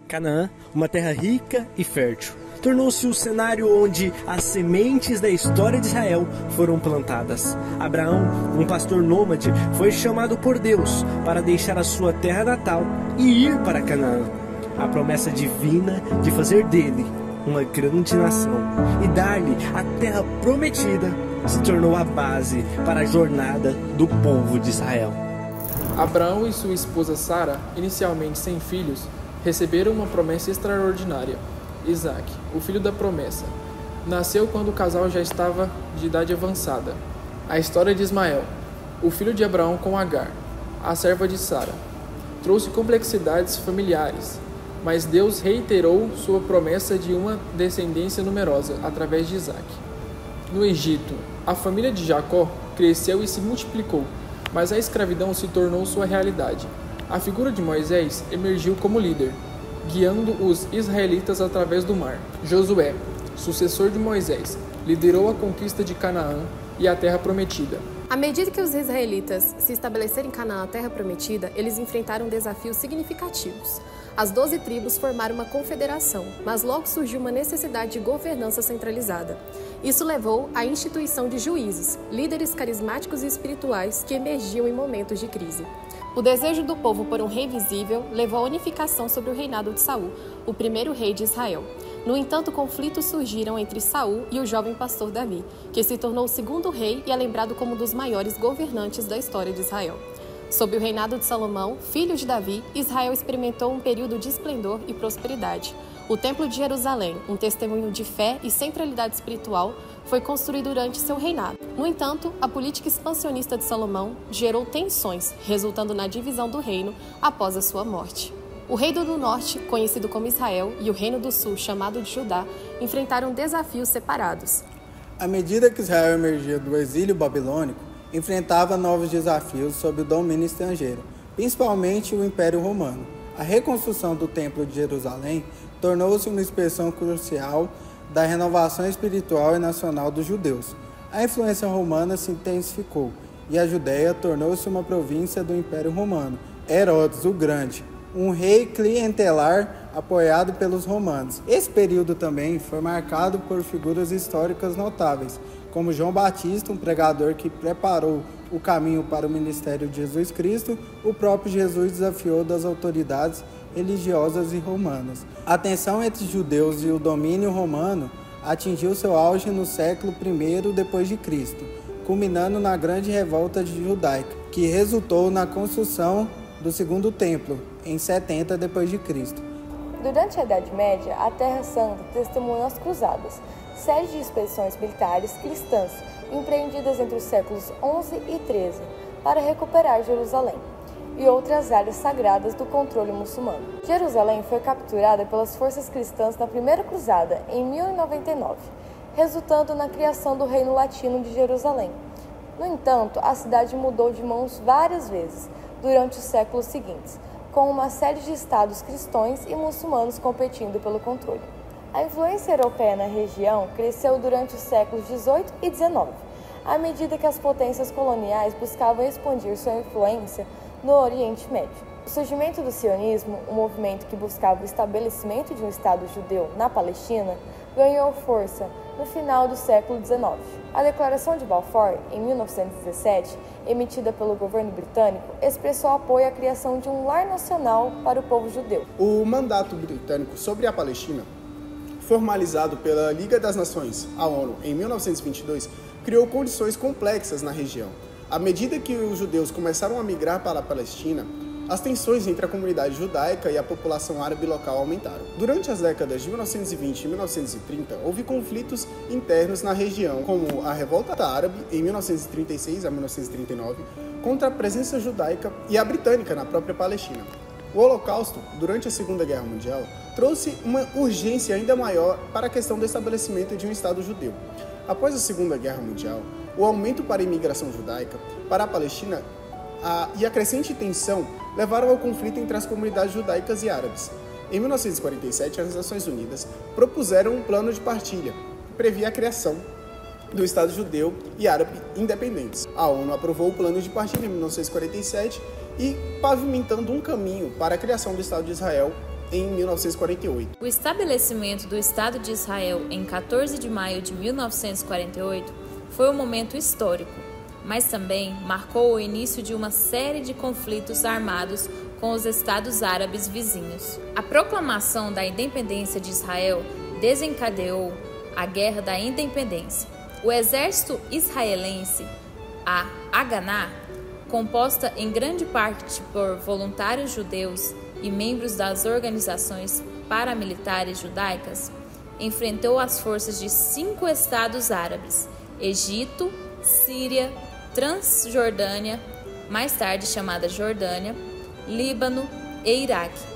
Canaã, uma terra rica e fértil, tornou-se o cenário onde as sementes da história de Israel foram plantadas. Abraão, um pastor nômade, foi chamado por Deus para deixar a sua terra natal e ir para Canaã. A promessa divina de fazer dele uma grande nação e dar-lhe a terra prometida se tornou a base para a jornada do povo de Israel. Abraão e sua esposa Sara, inicialmente sem filhos, receberam uma promessa extraordinária. Isaac, o filho da promessa, nasceu quando o casal já estava de idade avançada. A história de Ismael, o filho de Abraão com Agar, a serva de Sara, trouxe complexidades familiares, mas Deus reiterou sua promessa de uma descendência numerosa através de Isaac. No Egito, a família de Jacó cresceu e se multiplicou, mas a escravidão se tornou sua realidade. A figura de Moisés emergiu como líder, guiando os israelitas através do mar. Josué, sucessor de Moisés, liderou a conquista de Canaã e a terra prometida. À medida que os israelitas se estabeleceram em Canaã, a terra prometida, eles enfrentaram desafios significativos. As 12 tribos formaram uma confederação, mas logo surgiu uma necessidade de governança centralizada. Isso levou à instituição de juízes, líderes carismáticos e espirituais que emergiam em momentos de crise. O desejo do povo por um rei visível levou à unificação sobre o reinado de Saul, o primeiro rei de Israel. No entanto, conflitos surgiram entre Saul e o jovem pastor Davi, que se tornou o segundo rei e é lembrado como um dos maiores governantes da história de Israel. Sob o reinado de Salomão, filho de Davi, Israel experimentou um período de esplendor e prosperidade. O Templo de Jerusalém, um testemunho de fé e centralidade espiritual, foi construído durante seu reinado. No entanto, a política expansionista de Salomão gerou tensões, resultando na divisão do reino após a sua morte. O Reino do Norte, conhecido como Israel, e o Reino do Sul, chamado de Judá, enfrentaram desafios separados. À medida que Israel emergia do exílio babilônico, enfrentava novos desafios sob o domínio estrangeiro, principalmente o Império Romano. A reconstrução do Templo de Jerusalém tornou-se uma expressão crucial da renovação espiritual e nacional dos judeus. A influência romana se intensificou e a Judéia tornou-se uma província do Império Romano. Herodes o Grande, um rei clientelar apoiado pelos romanos. Esse período também foi marcado por figuras históricas notáveis, como João Batista, um pregador que preparou o caminho para o ministério de Jesus Cristo. O próprio Jesus desafiou das autoridades religiosas e romanas. A tensão entre judeus e o domínio romano atingiu seu auge no século I depois de Cristo, culminando na Grande Revolta Judaica, que resultou na construção do Segundo Templo em 70 depois de Cristo. Durante a Idade Média, a Terra Santa testemunhou as Cruzadas, série de expedições militares cristãs empreendidas entre os séculos XI e XIII para recuperar Jerusalém e outras áreas sagradas do controle muçulmano. Jerusalém foi capturada pelas forças cristãs na Primeira Cruzada, em 1099, resultando na criação do Reino Latino de Jerusalém. No entanto, a cidade mudou de mãos várias vezes durante os séculos seguintes, com uma série de estados cristãos e muçulmanos competindo pelo controle. A influência europeia na região cresceu durante os séculos XVIII e XIX, à medida que as potências coloniais buscavam expandir sua influência no Oriente Médio. O surgimento do sionismo, um movimento que buscava o estabelecimento de um Estado judeu na Palestina, ganhou força no final do século XIX. A Declaração de Balfour, em 1917, emitida pelo governo britânico, expressou apoio à criação de um lar nacional para o povo judeu. O mandato britânico sobre a Palestina, formalizado pela Liga das Nações, a ONU, em 1922, criou condições complexas na região. À medida que os judeus começaram a migrar para a Palestina, as tensões entre a comunidade judaica e a população árabe local aumentaram. Durante as décadas de 1920 e 1930, houve conflitos internos na região, como a Revolta Árabe, em 1936 a 1939, contra a presença judaica e a britânica na própria Palestina. O Holocausto, durante a Segunda Guerra Mundial, trouxe uma urgência ainda maior para a questão do estabelecimento de um Estado judeu. Após a Segunda Guerra Mundial, o aumento para a imigração judaica para a Palestina e a crescente tensão levaram ao conflito entre as comunidades judaicas e árabes. Em 1947, as Nações Unidas propuseram um plano de partilha que previa a criação do Estado judeu e árabe independentes. A ONU aprovou o plano de partilha em 1947 e pavimentando um caminho para a criação do Estado de Israel em 1948. O estabelecimento do Estado de Israel em 14 de maio de 1948 foi um momento histórico, mas também marcou o início de uma série de conflitos armados com os estados árabes vizinhos. A proclamação da independência de Israel desencadeou a Guerra da Independência. O exército israelense, a Haganá, composta em grande parte por voluntários judeus e membros das organizações paramilitares judaicas, enfrentou as forças de 5 estados árabes: Egito, Síria, Transjordânia, mais tarde chamada Jordânia, Líbano e Iraque.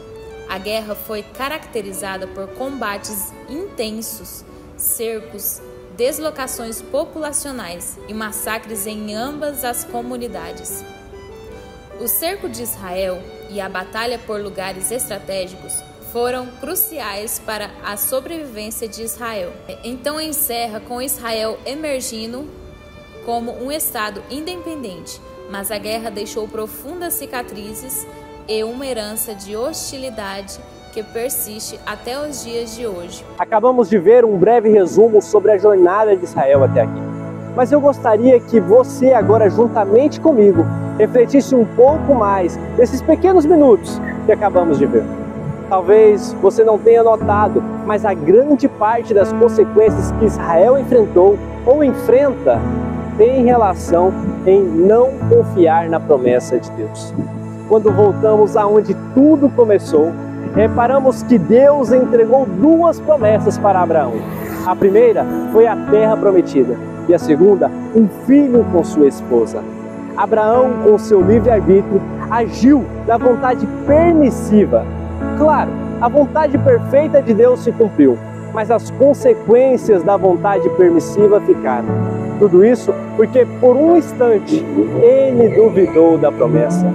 A guerra foi caracterizada por combates intensos, cercos, deslocações populacionais e massacres em ambas as comunidades. O cerco de Israel e a batalha por lugares estratégicos foram cruciais para a sobrevivência de Israel. Então encerra com Israel emergindo como um estado independente, mas a guerra deixou profundas cicatrizes e uma herança de hostilidade que persiste até os dias de hoje. Acabamos de ver um breve resumo sobre a jornada de Israel até aqui. Mas eu gostaria que você agora, juntamente comigo, refletisse um pouco mais nesses pequenos minutos que acabamos de ver. Talvez você não tenha notado, mas a grande parte das consequências que Israel enfrentou ou enfrenta tem relação em não confiar na promessa de Deus. Quando voltamos aonde tudo começou, reparamos que Deus entregou 2 promessas para Abraão. A primeira foi a terra prometida e a segunda, um filho com sua esposa. Abraão, com seu livre-arbítrio, agiu da vontade permissiva. Claro, a vontade perfeita de Deus se cumpriu, mas as consequências da vontade permissiva ficaram. Tudo isso porque por um instante ele duvidou da promessa.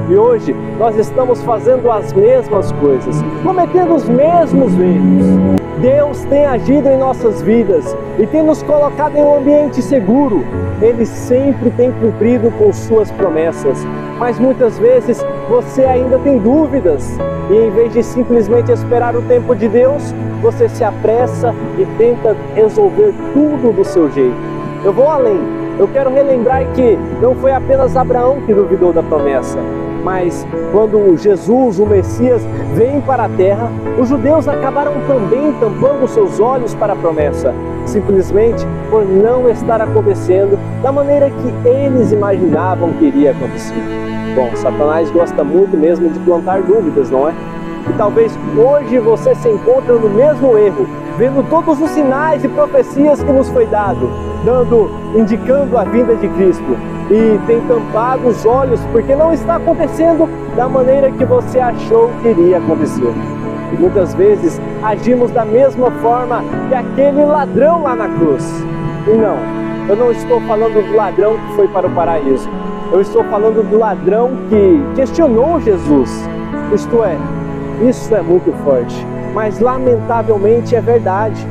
E hoje nós estamos fazendo as mesmas coisas, cometendo os mesmos erros. Deus tem agido em nossas vidas e tem nos colocado em um ambiente seguro. Ele sempre tem cumprido com suas promessas, mas muitas vezes você ainda tem dúvidas e em vez de simplesmente esperar o tempo de Deus, você se apressa e tenta resolver tudo do seu jeito. Eu vou além. Eu quero relembrar que não foi apenas Abraão que duvidou da promessa, mas quando Jesus, o Messias, vem para a terra, os judeus acabaram também tampando seus olhos para a promessa, simplesmente por não estar acontecendo da maneira que eles imaginavam que iria acontecer. Bom, Satanás gosta muito mesmo de plantar dúvidas, não é? E talvez hoje você se encontre no mesmo erro, vendo todos os sinais e profecias que nos foi dado, indicando a vinda de Cristo, e tem tampado os olhos porque não está acontecendo da maneira que você achou que iria acontecer. E muitas vezes agimos da mesma forma que aquele ladrão lá na cruz. E não, eu não estou falando do ladrão que foi para o paraíso. Eu estou falando do ladrão que questionou Jesus. Isto é, isso é muito forte, mas lamentavelmente é verdade.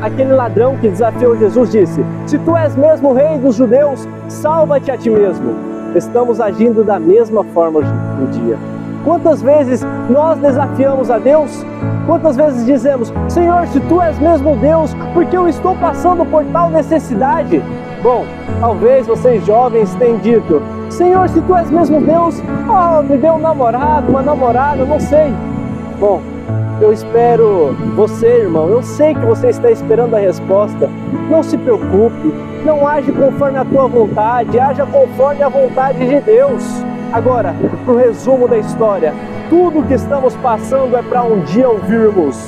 Aquele ladrão que desafiou Jesus disse: se tu és mesmo o rei dos judeus, salva-te a ti mesmo. Estamos agindo da mesma forma hoje em dia. Quantas vezes nós desafiamos a Deus? Quantas vezes dizemos: Senhor, se tu és mesmo Deus, porque eu estou passando por tal necessidade? Bom, talvez vocês jovens tenham dito: Senhor, se tu és mesmo Deus, me dê um namorado, uma namorada, não sei. Bom, eu espero você, irmão, eu sei que você está esperando a resposta. Não se preocupe, não age conforme a tua vontade, haja conforme a vontade de Deus. Agora, para o resumo da história, tudo o que estamos passando é para um dia ouvirmos: